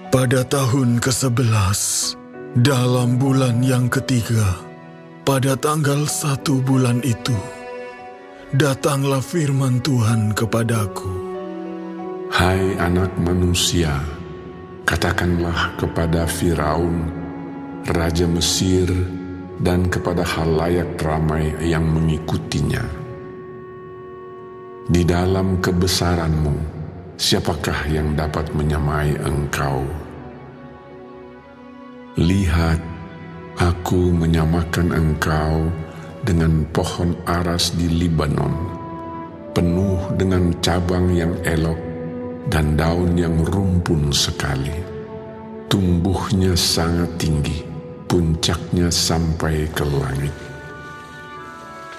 Pada tahun ke-11, dalam bulan yang ketiga, pada tanggal 1 bulan itu, datanglah firman Tuhan kepadaku. Hai anak manusia, katakanlah kepada Firaun, Raja Mesir, dan kepada khalayak ramai yang mengikutinya. Di dalam kebesaranmu, siapakah yang dapat menyamai engkau? Lihat, aku menyamakan engkau dengan pohon aras di Libanon, penuh dengan cabang yang elok dan daun yang rumpun sekali. Tumbuhnya sangat tinggi, puncaknya sampai ke langit.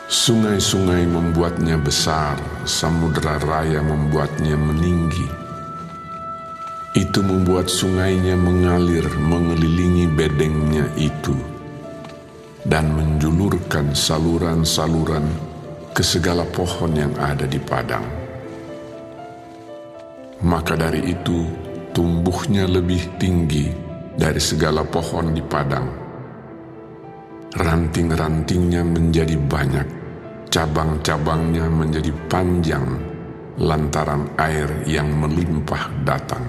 Sungai-sungai membuatnya besar, samudera raya membuatnya meninggi. Itu membuat sungainya mengalir mengelilingi bedengnya itu, dan menjulurkan saluran-saluran ke segala pohon yang ada di padang. Maka dari itu, tumbuhnya lebih tinggi dari segala pohon di padang. Ranting-rantingnya menjadi banyak, cabang-cabangnya menjadi panjang, lantaran air yang melimpah datang.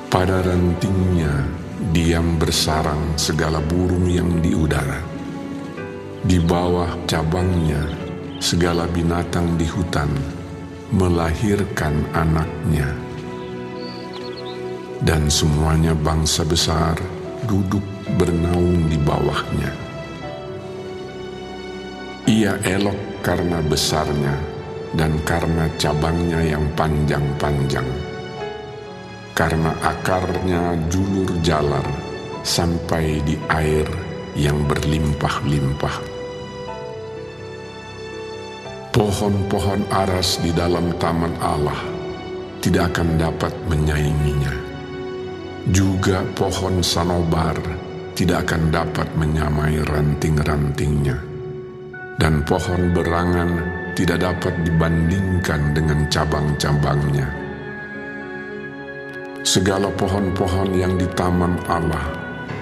Pada rantingnya diam bersarang segala burung yang di udara. Di bawah cabangnya segala binatang di hutan melahirkan anaknya. Dan semuanya bangsa besar duduk bernaung di bawahnya. Ia elok karena besarnya dan karena cabangnya yang panjang-panjang, karena akarnya julur jalar sampai di air yang berlimpah-limpah. Pohon-pohon aras di dalam taman Allah tidak akan dapat menyainginya. Juga pohon sanobar tidak akan dapat menyamai ranting-rantingnya, dan pohon berangan tidak dapat dibandingkan dengan cabang-cabangnya. Segala pohon-pohon yang di taman Allah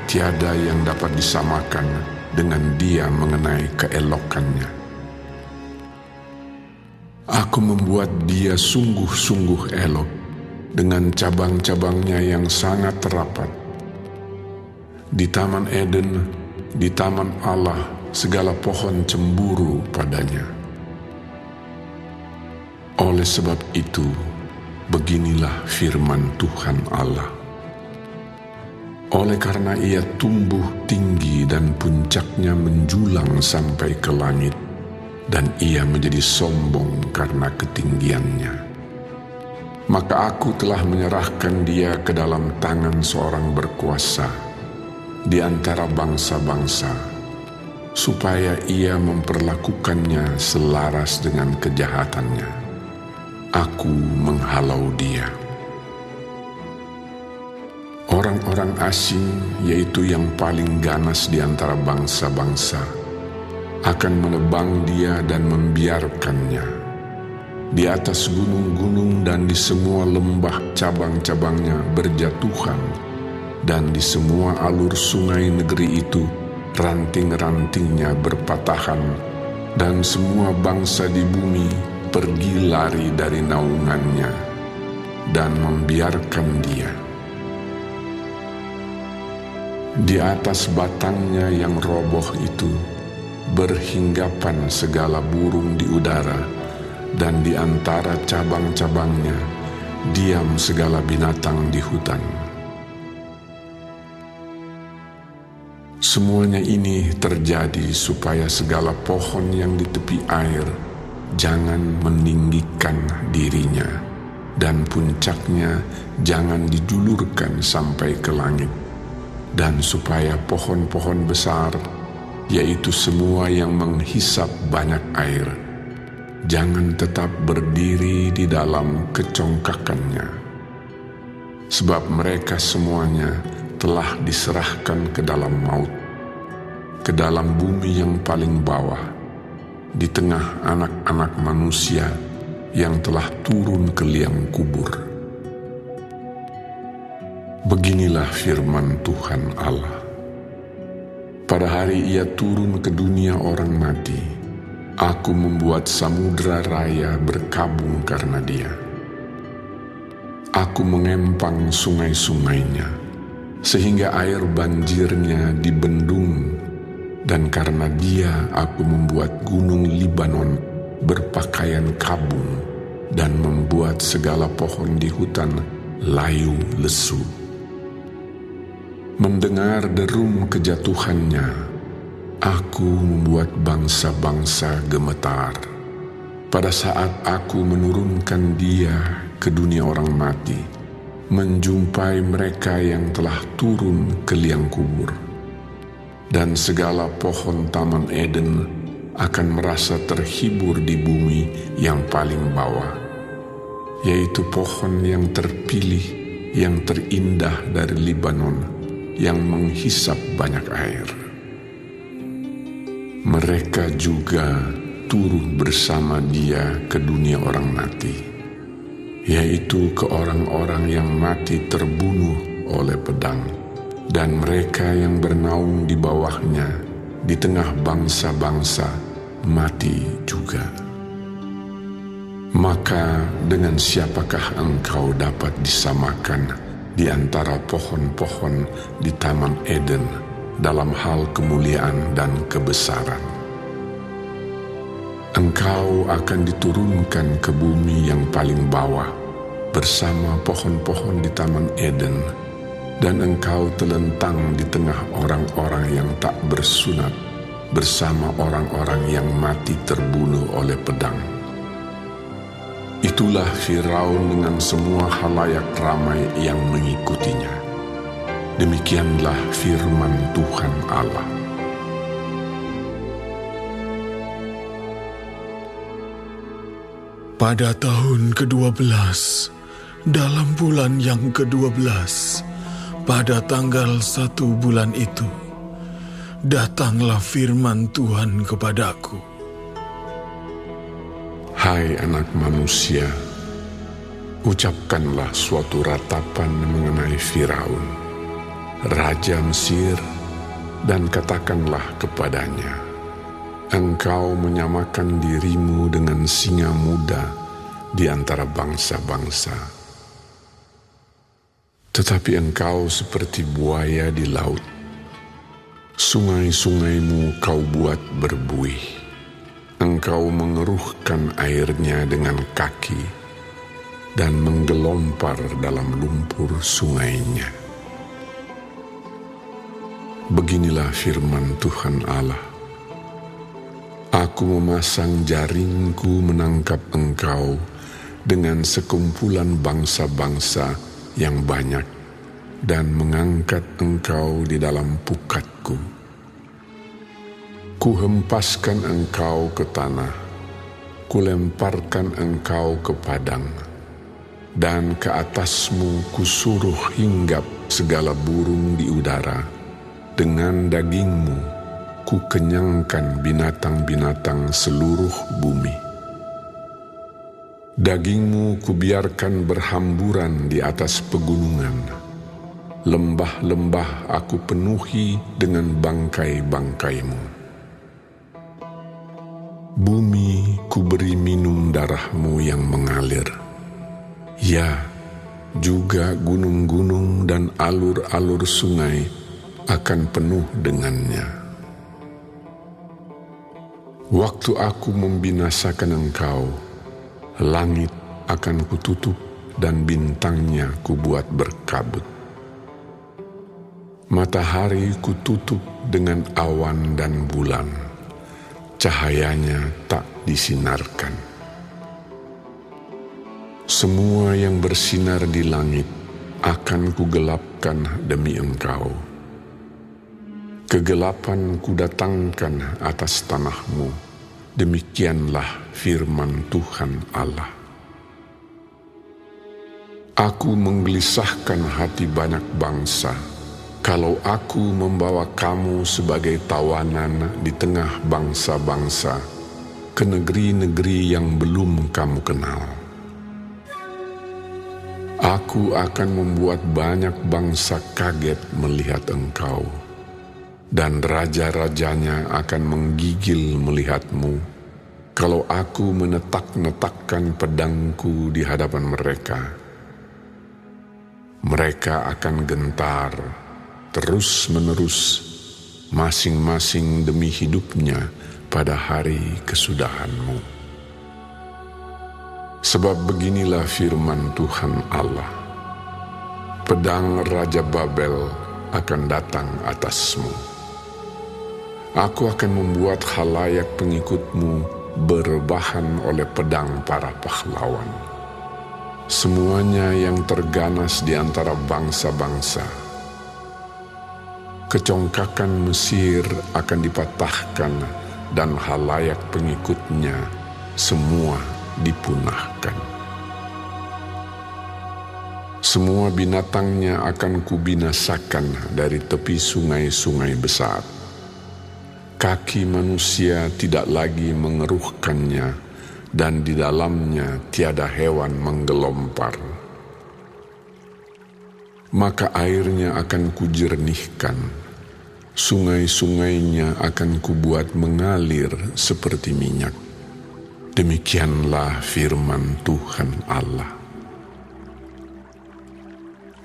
tiada yang dapat disamakan dengan Dia mengenai keelokannya. Aku membuat Dia sungguh-sungguh elok dengan cabang-cabangnya yang sangat rapat. Di Taman Eden, di Taman Allah, segala pohon cemburu padanya. Oleh sebab itu, beginilah firman Tuhan Allah. Oleh karena ia tumbuh tinggi dan puncaknya menjulang sampai ke langit, dan ia menjadi sombong karena ketinggiannya, maka aku telah menyerahkan dia ke dalam tangan seorang berkuasa di antara bangsa-bangsa, supaya ia memperlakukannya selaras dengan kejahatannya. Aku menghalau dia. Orang-orang asing, yaitu yang paling ganas di antara bangsa-bangsa, akan menebang dia dan membiarkannya. Di atas gunung-gunung dan di semua lembah cabang-cabangnya berjatuhan, dan di semua alur sungai negeri itu ranting-rantingnya berpatahan, dan semua bangsa di bumi pergi lari dari naungannya dan membiarkan dia. Di atas batangnya yang roboh itu berhinggapan segala burung di udara, dan di antara cabang-cabangnya diam segala binatang di hutan. Semuanya ini terjadi supaya segala pohon yang di tepi air jangan meninggikan dirinya, dan puncaknya jangan dijulurkan sampai ke langit, dan supaya pohon-pohon besar, yaitu semua yang menghisap banyak air, jangan tetap berdiri di dalam kecongkakannya, sebab mereka semuanya telah diserahkan ke dalam maut, ke dalam bumi yang paling bawah, di tengah anak-anak manusia yang telah turun ke liang kubur. Beginilah firman Tuhan Allah. Pada hari Ia turun ke dunia orang mati, Aku membuat samudra raya berkabung karena Dia. Aku mengempang sungai-sungainya, sehingga air banjirnya dibendung, dan karena Dia Aku membuat gunung Libanon berpakaian kabung, dan membuat segala pohon di hutan layu lesu. Mendengar derum kejatuhannya, Aku membuat bangsa-bangsa gemetar. Pada saat Aku menurunkan Dia ke dunia orang mati, menjumpai mereka yang telah turun ke liang kubur. Dan segala pohon Taman Eden akan merasa terhibur di bumi yang paling bawah, yaitu pohon yang terpilih, yang terindah dari Libanon, yang menghisap banyak air. Mereka juga turun bersama Dia ke dunia orang mati, yaitu ke orang-orang yang mati terbunuh oleh pedang, dan mereka yang bernaung di bawahnya, di tengah bangsa-bangsa, mati juga. Maka dengan siapakah engkau dapat disamakan di antara pohon-pohon di Taman Eden dalam hal kemuliaan dan kebesaran? Engkau akan diturunkan ke bumi yang paling bawah bersama pohon-pohon di Taman Eden, dan engkau telentang di tengah orang-orang yang tak bersunat bersama orang-orang yang mati terbunuh oleh pedang. Itulah Firaun dengan semua halayak ramai yang mengikutinya. Demikianlah firman Tuhan Allah. Pada tahun ke-12, dalam bulan yang ke-12, pada tanggal 1 bulan itu, datanglah firman Tuhan kepadaku. Hai anak manusia, ucapkanlah suatu ratapan mengenai Firaun, raja Mesir, dan katakanlah kepadanya, engkau menyamakan dirimu dengan singa muda di antara bangsa-bangsa. Tetapi engkau seperti buaya di laut, sungai-sungaimu kau buat berbuih. Engkau mengeruhkan airnya dengan kaki dan menggelompar dalam lumpur sungainya. Beginilah firman Tuhan Allah. Aku memasang jaringku menangkap engkau dengan sekumpulan bangsa-bangsa yang banyak, dan mengangkat engkau di dalam pukatku. Kuhempaskan engkau ke tanah, kulemparkan engkau ke padang, dan ke atasmu kusuruh hinggap segala burung di udara. Dengan dagingmu kukenyangkan binatang-binatang seluruh bumi. Dagingmu kubiarkan berhamburan di atas pegunungan. Lembah-lembah aku penuhi dengan bangkai-bangkaimu. Bumi kuberi minum darahmu yang mengalir. Ya, juga gunung-gunung dan alur-alur sungai akan penuh dengannya. Waktu aku membinasakan engkau, langit akan kututup dan bintangnya kubuat berkabut. Matahari kututup dengan awan dan bulan, cahayanya tak disinarkan. Semua yang bersinar di langit akan kugelapkan demi engkau. Kegelapan kudatangkan atas tanahmu. Demikianlah firman Tuhan Allah. Aku menggelisahkan hati banyak bangsa, kalau aku membawa kamu sebagai tawanan di tengah bangsa-bangsa ke negeri-negeri yang belum kamu kenal. Aku akan membuat banyak bangsa kaget melihat engkau, dan raja-rajanya akan menggigil melihatmu, kalau aku menetak-netakkan pedangku di hadapan mereka. Mereka akan gentar terus-menerus, masing-masing demi hidupnya pada hari kesudahanmu. Sebab beginilah firman Tuhan Allah, pedang Raja Babel akan datang atasmu. Aku akan membuat khalayak pengikutmu berbahan oleh pedang para pahlawan. Semuanya yang terganas di antara bangsa-bangsa. Kecongkakan Mesir akan dipatahkan dan khalayak pengikutnya semua dipunahkan. Semua binatangnya akan kubinasakan dari tepi sungai-sungai besar. Kaki manusia tidak lagi mengeruhkannya, dan di dalamnya tiada hewan menggelompar. Maka airnya akan kujernihkan, sungai-sungainya akan kubuat mengalir seperti minyak. Demikianlah firman Tuhan Allah.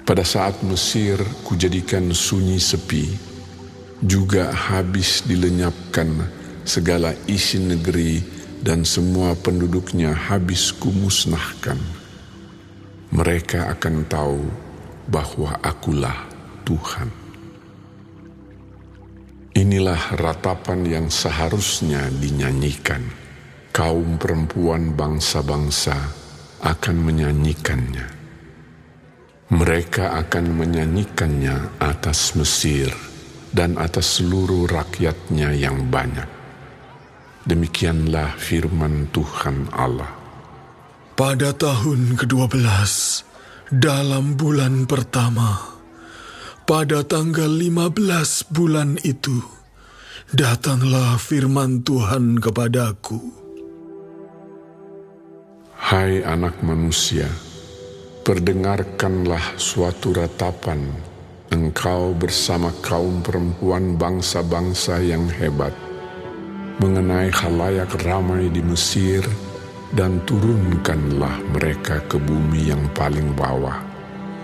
Pada saat Mesir kujadikan sunyi sepi, juga habis dilenyapkan segala isi negeri, dan semua penduduknya habis kumusnahkan. Mereka akan tahu bahwa akulah Tuhan. Inilah ratapan yang seharusnya dinyanyikan. Kaum perempuan bangsa-bangsa akan menyanyikannya. Mereka akan menyanyikannya atas Mesir dan atas seluruh rakyatnya yang banyak. Demikianlah firman Tuhan Allah. Pada tahun ke-12, dalam bulan pertama, pada tanggal 15 bulan itu, datanglah firman Tuhan kepadaku. Hai anak manusia, perdengarkanlah suatu ratapan, engkau bersama kaum perempuan bangsa-bangsa yang hebat, mengenai khalayak ramai di Mesir, dan turunkanlah mereka ke bumi yang paling bawah,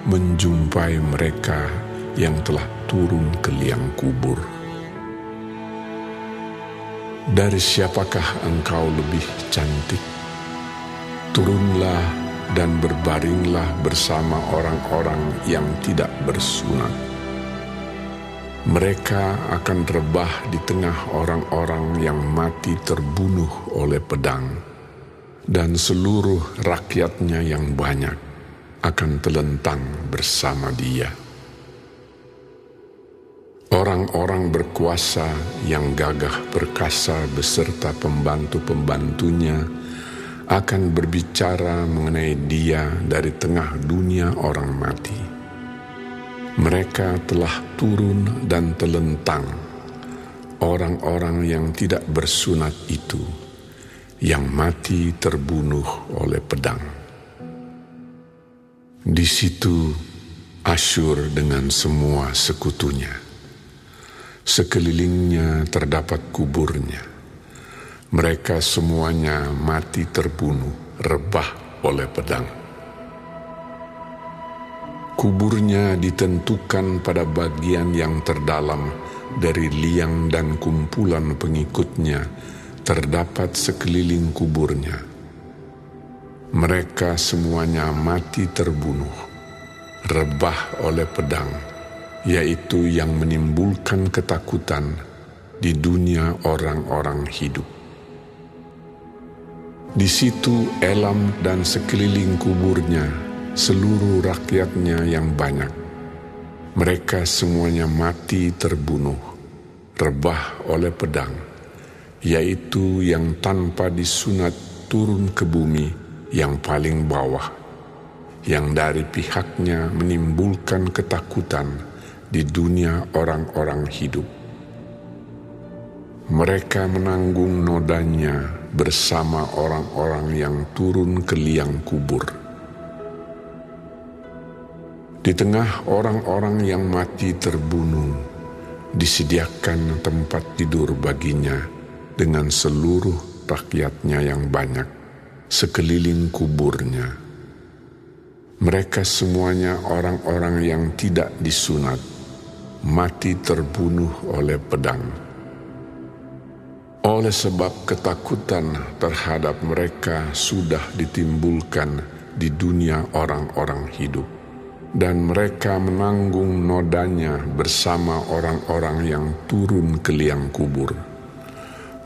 menjumpai mereka yang telah turun ke liang kubur. Dari siapakah engkau lebih cantik? Turunlah dan berbaringlah bersama orang-orang yang tidak bersunat. Mereka akan rebah di tengah orang-orang yang mati terbunuh oleh pedang, dan seluruh rakyatnya yang banyak akan telentang bersama dia. Orang-orang berkuasa yang gagah perkasa beserta pembantu-pembantunya akan berbicara mengenai dia dari tengah dunia orang mati. Mereka telah turun dan telentang, orang-orang yang tidak bersunat itu, yang mati terbunuh oleh pedang. Di situ Asyur dengan semua sekutunya. Sekelilingnya terdapat kuburnya. Mereka semuanya mati terbunuh, rebah oleh pedang. Kuburnya ditentukan pada bagian yang terdalam dari liang dan kumpulan pengikutnya, terdapat sekeliling kuburnya. Mereka semuanya mati terbunuh, rebah oleh pedang, yaitu yang menimbulkan ketakutan di dunia orang-orang hidup. Di situ Elam dan sekeliling kuburnya, seluruh rakyatnya yang banyak. Mereka semuanya mati terbunuh, rebah oleh pedang, yaitu yang tanpa disunat turun ke bumi yang paling bawah, yang dari pihaknya menimbulkan ketakutan di dunia orang-orang hidup. Mereka menanggung nodanya bersama orang-orang yang turun ke liang kubur. Di tengah orang-orang yang mati terbunuh, disediakan tempat tidur baginya dengan seluruh rakyatnya yang banyak sekeliling kuburnya. Mereka semuanya orang-orang yang tidak disunat, mati terbunuh oleh pedang. Oleh sebab ketakutan terhadap mereka sudah ditimbulkan di dunia orang-orang hidup, dan mereka menanggung nodanya bersama orang-orang yang turun ke liang kubur.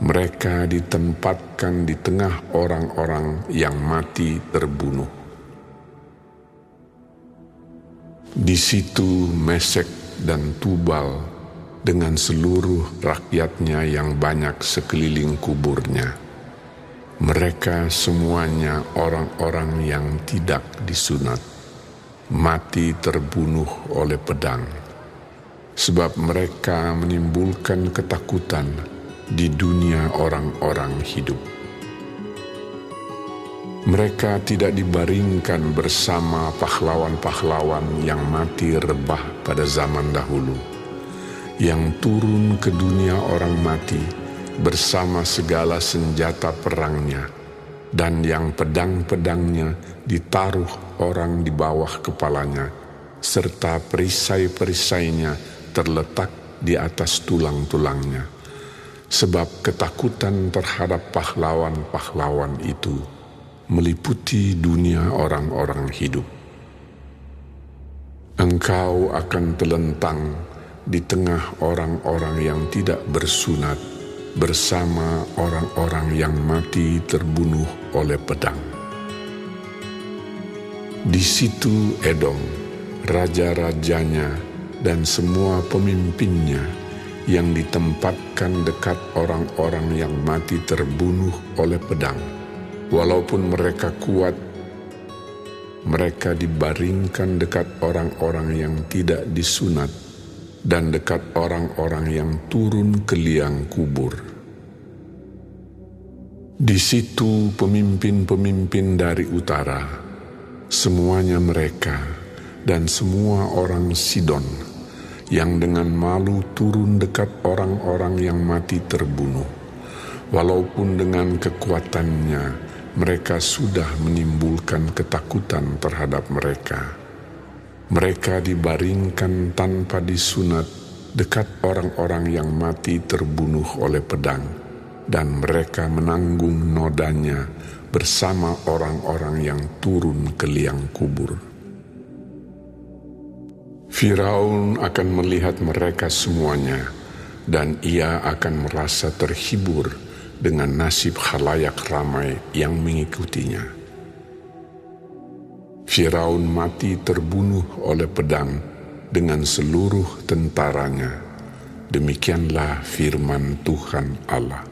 Mereka ditempatkan di tengah orang-orang yang mati terbunuh. Di situ Mesek dan Tubal dengan seluruh rakyatnya yang banyak sekeliling kuburnya. Mereka semuanya orang-orang yang tidak disunat, mati terbunuh oleh pedang, sebab mereka menimbulkan ketakutan di dunia orang-orang hidup. Mereka tidak dibaringkan bersama pahlawan-pahlawan yang mati rebah pada zaman dahulu, yang turun ke dunia orang mati bersama segala senjata perangnya, dan yang pedang-pedangnya ditaruh orang di bawah kepalanya, serta perisai-perisainya terletak di atas tulang-tulangnya. Sebab ketakutan terhadap pahlawan-pahlawan itu meliputi dunia orang-orang hidup. Engkau akan telentang di tengah orang-orang yang tidak bersunat bersama orang-orang yang mati terbunuh oleh pedang. Di situ Edom, raja-rajanya dan semua pemimpinnya yang ditempatkan dekat orang-orang yang mati terbunuh oleh pedang. Walaupun mereka kuat, mereka dibaringkan dekat orang-orang yang tidak disunat dan dekat orang-orang yang turun ke liang kubur. Di situ pemimpin-pemimpin dari utara, semuanya mereka dan semua orang Sidon, yang dengan malu turun dekat orang-orang yang mati terbunuh, walaupun dengan kekuatannya mereka sudah menimbulkan ketakutan terhadap mereka. Mereka dibaringkan tanpa disunat dekat orang-orang yang mati terbunuh oleh pedang, dan mereka menanggung nodanya bersama orang-orang yang turun ke liang kubur. Firaun akan melihat mereka semuanya, dan ia akan merasa terhibur dengan nasib khalayak ramai yang mengikutinya. Firaun mati terbunuh oleh pedang dengan seluruh tentaranya. Demikianlah firman Tuhan Allah.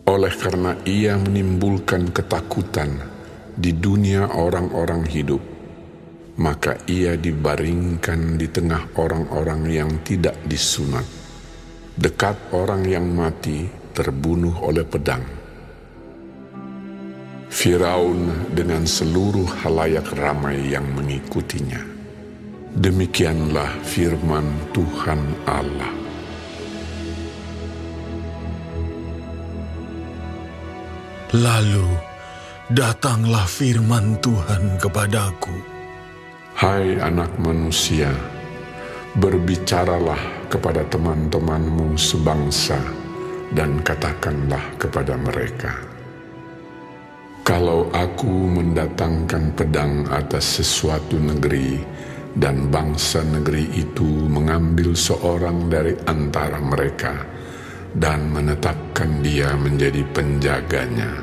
Oleh karena ia menimbulkan ketakutan di dunia orang-orang hidup, maka ia dibaringkan di tengah orang-orang yang tidak disunat, dekat orang yang mati terbunuh oleh pedang. Firaun dengan seluruh halayak ramai yang mengikutinya. Demikianlah firman Tuhan Allah. Lalu datanglah firman Tuhan kepadaku. Hai anak manusia, berbicaralah kepada teman-temanmu sebangsa dan katakanlah kepada mereka, kalau aku mendatangkan pedang atas sesuatu negeri dan bangsa negeri itu mengambil seorang dari antara mereka dan menetapkan dia menjadi penjaganya,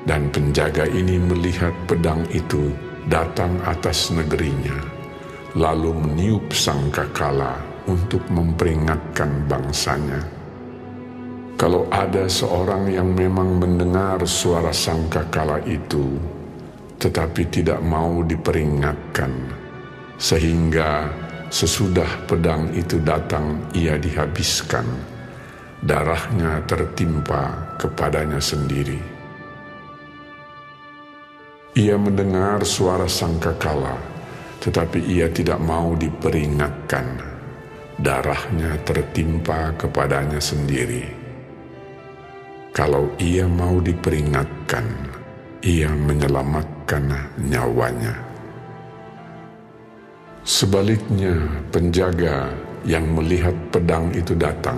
dan penjaga ini melihat pedang itu datang atas negerinya, lalu meniup sangkakala untuk memperingatkan bangsanya. Kalau ada seorang yang memang mendengar suara sangkakala itu, tetapi tidak mau diperingatkan, sehingga sesudah pedang itu datang ia dihabiskan, darahnya tertimpa kepadanya sendiri. Ia mendengar suara sangkakala, tetapi ia tidak mau diperingatkan. Darahnya tertimpa kepadanya sendiri. Kalau ia mau diperingatkan, ia menyelamatkan nyawanya. Sebaliknya, penjaga yang melihat pedang itu datang,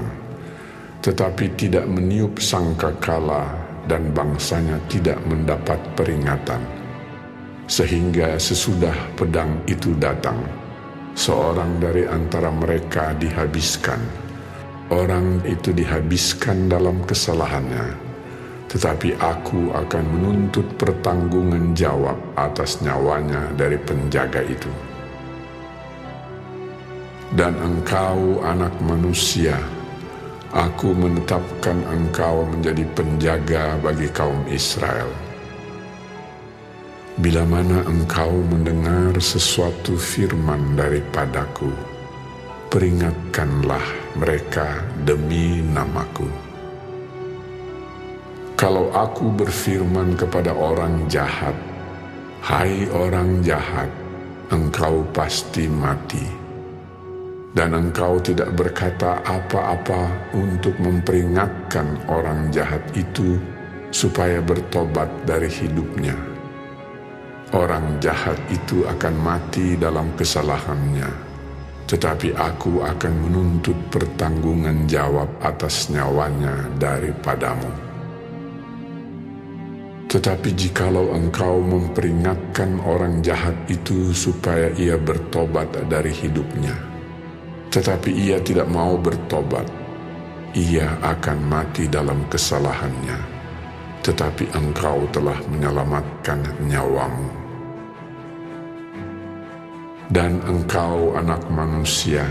tetapi tidak meniup sangkakala dan bangsanya tidak mendapat peringatan. Sehingga sesudah pedang itu datang, seorang dari antara mereka dihabiskan. Orang itu dihabiskan dalam kesalahannya, tetapi aku akan menuntut pertanggungan jawab atas nyawanya dari penjaga itu. Dan engkau, anak manusia, aku menetapkan engkau menjadi penjaga bagi kaum Israel. Bila mana engkau mendengar sesuatu firman daripadaku, peringatkanlah mereka demi namaku. Kalau aku berfirman kepada orang jahat, "Hai orang jahat, engkau pasti mati," dan engkau tidak berkata apa-apa untuk memperingatkan orang jahat itu supaya bertobat dari hidupnya, orang jahat itu akan mati dalam kesalahannya, tetapi aku akan menuntut pertanggungan jawab atas nyawanya daripadamu. Tetapi jikalau engkau memperingatkan orang jahat itu supaya ia bertobat dari hidupnya, tetapi ia tidak mau bertobat, ia akan mati dalam kesalahannya, tetapi engkau telah menyelamatkan nyawamu. Dan engkau, anak manusia,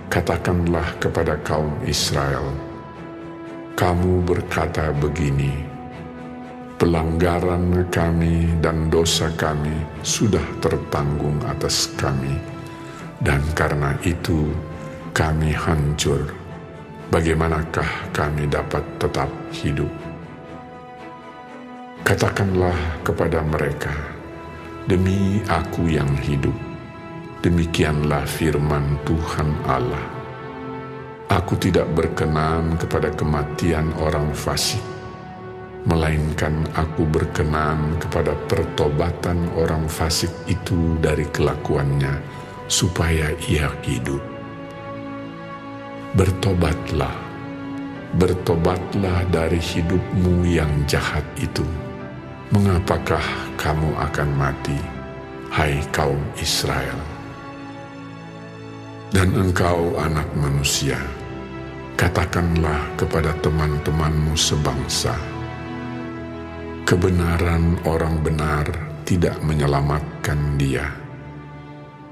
katakanlah kepada kaum Israel, kamu berkata begini, pelanggaran kami dan dosa kami sudah tertanggung atas kami, dan karena itu kami hancur. Bagaimanakah kami dapat tetap hidup? Katakanlah kepada mereka, demi aku yang hidup, demikianlah firman Tuhan Allah. Aku tidak berkenan kepada kematian orang fasik, melainkan aku berkenan kepada pertobatan orang fasik itu dari kelakuannya, supaya ia hidup. Bertobatlah, bertobatlah dari hidupmu yang jahat itu. Mengapakah kamu akan mati, hai kaum Israel? Dan engkau, anak manusia, katakanlah kepada teman-temanmu sebangsa, kebenaran orang benar tidak menyelamatkan dia.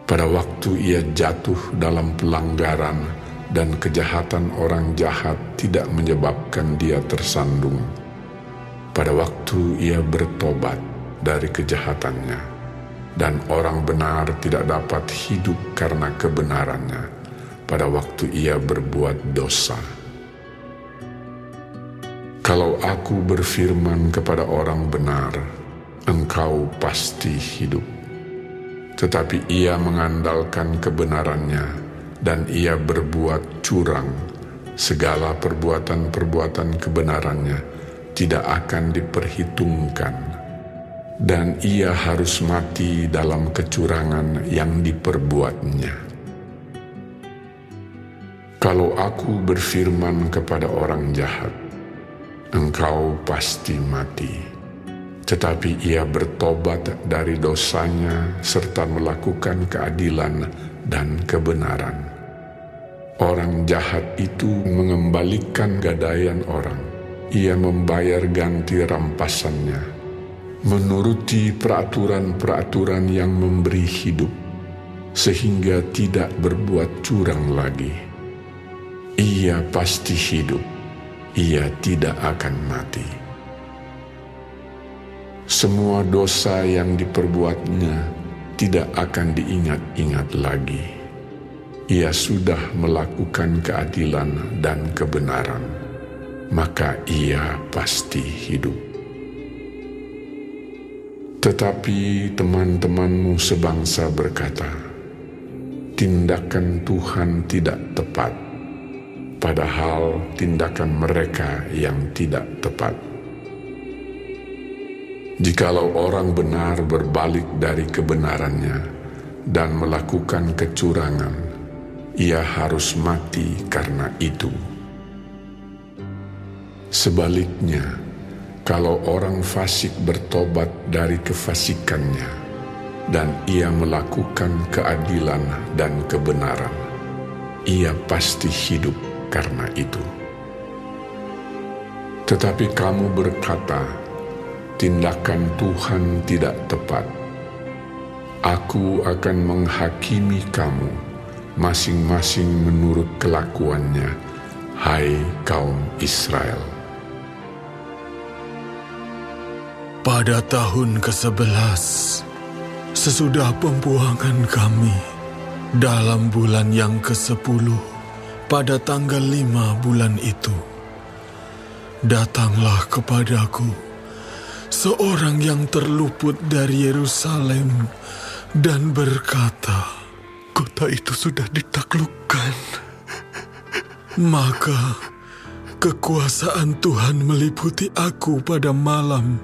Pada waktu ia jatuh dalam pelanggaran dan kejahatan orang jahat tidak menyebabkan dia tersandung. Pada waktu ia bertobat dari kejahatannya, dan orang benar tidak dapat hidup karena kebenarannya, pada waktu ia berbuat dosa. Kalau aku berfirman kepada orang benar, engkau pasti hidup, tetapi ia mengandalkan kebenarannya dan ia berbuat curang, segala perbuatan-perbuatan kebenarannya tidak akan diperhitungkan, dan ia harus mati dalam kecurangan yang diperbuatnya. Kalau aku berfirman kepada orang jahat, engkau pasti mati, tetapi ia bertobat dari dosanya serta melakukan keadilan dan kebenaran, orang jahat itu mengembalikan gadaian orang, ia membayar ganti rampasannya, menuruti peraturan-peraturan yang memberi hidup, sehingga tidak berbuat curang lagi. Ia pasti hidup, ia tidak akan mati. Semua dosa yang diperbuatnya tidak akan diingat-ingat lagi. Ia sudah melakukan keadilan dan kebenaran, maka ia pasti hidup. Tetapi teman-temanmu sebangsa berkata, tindakan Tuhan tidak tepat, padahal tindakan mereka yang tidak tepat. Jikalau orang benar berbalik dari kebenarannya dan melakukan kecurangan, ia harus mati karena itu. Sebaliknya, kalau orang fasik bertobat dari kefasikannya dan ia melakukan keadilan dan kebenaran, ia pasti hidup karena itu. Tetapi kamu berkata, tindakan Tuhan tidak tepat. Aku akan menghakimi kamu masing-masing menurut kelakuannya, hai kaum Israel. Pada tahun ke-11, sesudah pembuangan kami, dalam bulan yang ke-10, pada tanggal 5 bulan itu, datanglah kepadaku seorang yang terluput dari Yerusalem dan berkata, kota itu sudah ditaklukkan. Maka kekuasaan Tuhan meliputi aku pada malam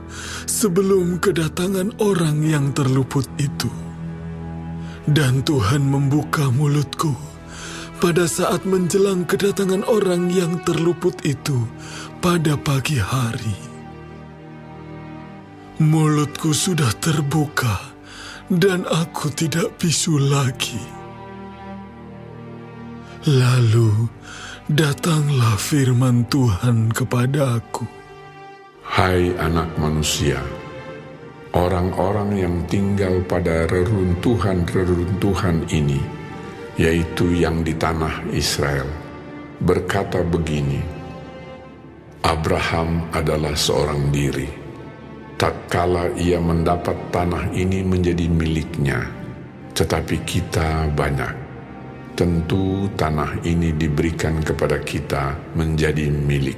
sebelum kedatangan orang yang terluput itu. Dan Tuhan membuka mulutku pada saat menjelang kedatangan orang yang terluput itu pada pagi hari. Mulutku sudah terbuka dan aku tidak bisu lagi. Lalu datanglah firman Tuhan kepada aku. Hai anak manusia, orang-orang yang tinggal pada reruntuhan-reruntuhan ini, yaitu yang di tanah Israel, berkata begini, Abraham adalah seorang diri. Tatkala ia mendapat tanah ini menjadi miliknya, tetapi kita banyak. Tentu tanah ini diberikan kepada kita menjadi milik.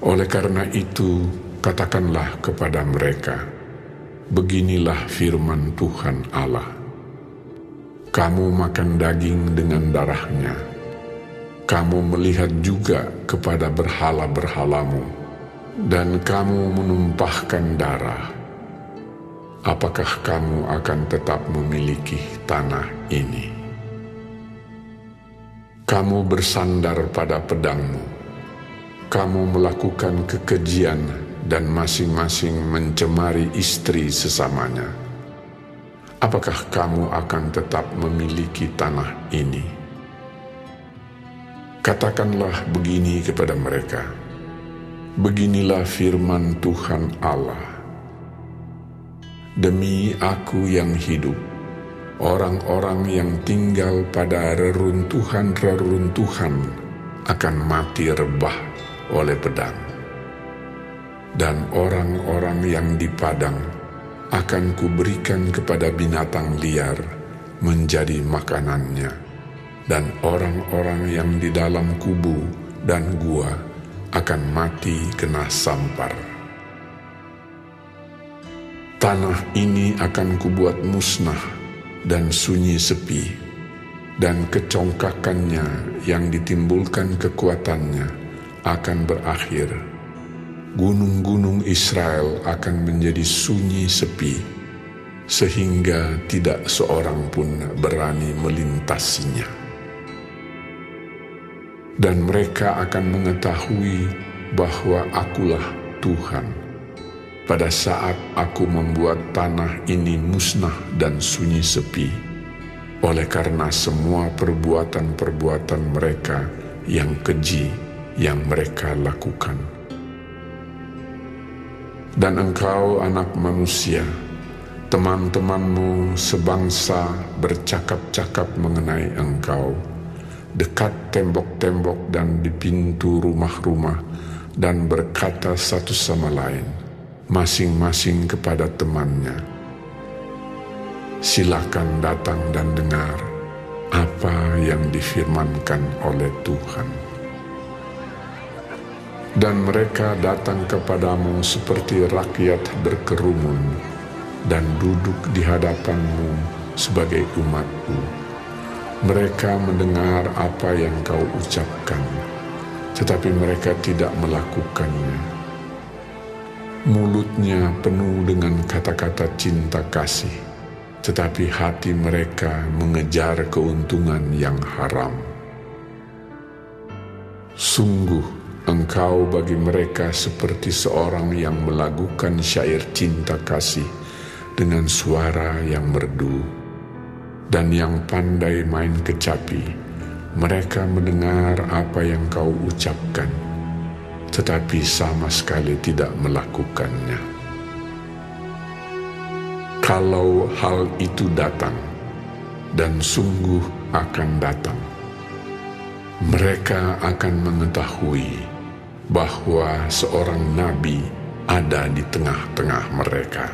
Oleh karena itu, katakanlah kepada mereka, beginilah firman Tuhan Allah. Kamu makan daging dengan darahnya. Kamu melihat juga kepada berhala-berhalamu, dan kamu menumpahkan darah. Apakah kamu akan tetap memiliki tanah ini? Kamu bersandar pada pedangmu. Kamu melakukan kekejian dan masing-masing mencemari istri sesamanya. Apakah kamu akan tetap memiliki tanah ini? Katakanlah begini kepada mereka, beginilah firman Tuhan Allah. Demi aku yang hidup, orang-orang yang tinggal pada reruntuhan-reruntuhan akan mati rebah oleh pedang. Dan orang-orang yang di padang akan kuberikan kepada binatang liar menjadi makanannya. Dan orang-orang yang di dalam kubu dan gua akan mati kena sampar. Tanah ini akan kubuat musnah dan sunyi sepi, dan kecongkakannya yang ditimbulkan kekuatannya akan berakhir. Gunung-gunung Israel akan menjadi sunyi sepi, sehingga tidak seorang pun berani melintasinya. Dan mereka akan mengetahui bahwa akulah Tuhan, pada saat aku membuat tanah ini musnah dan sunyi sepi, oleh karena semua perbuatan-perbuatan mereka yang keji yang mereka lakukan. Dan engkau, anak manusia, teman-temanmu sebangsa bercakap-cakap mengenai engkau, dekat tembok-tembok dan di pintu rumah-rumah, dan berkata satu sama lain, masing-masing kepada temannya, silakan datang dan dengar apa yang difirmankan oleh Tuhan. Dan mereka datang kepadamu seperti rakyat berkerumun dan duduk di hadapanmu sebagai umatku. Mereka mendengar apa yang kau ucapkan, tetapi mereka tidak melakukannya. Mulutnya penuh dengan kata-kata cinta kasih, tetapi hati mereka mengejar keuntungan yang haram. Sungguh, engkau bagi mereka seperti seorang yang melagukan syair cinta kasih dengan suara yang merdu, dan yang pandai main kecapi. Mereka mendengar apa yang kau ucapkan, tetapi sama sekali tidak melakukannya. Kalau hal itu datang, dan sungguh akan datang, mereka akan mengetahui bahwa seorang nabi ada di tengah-tengah mereka.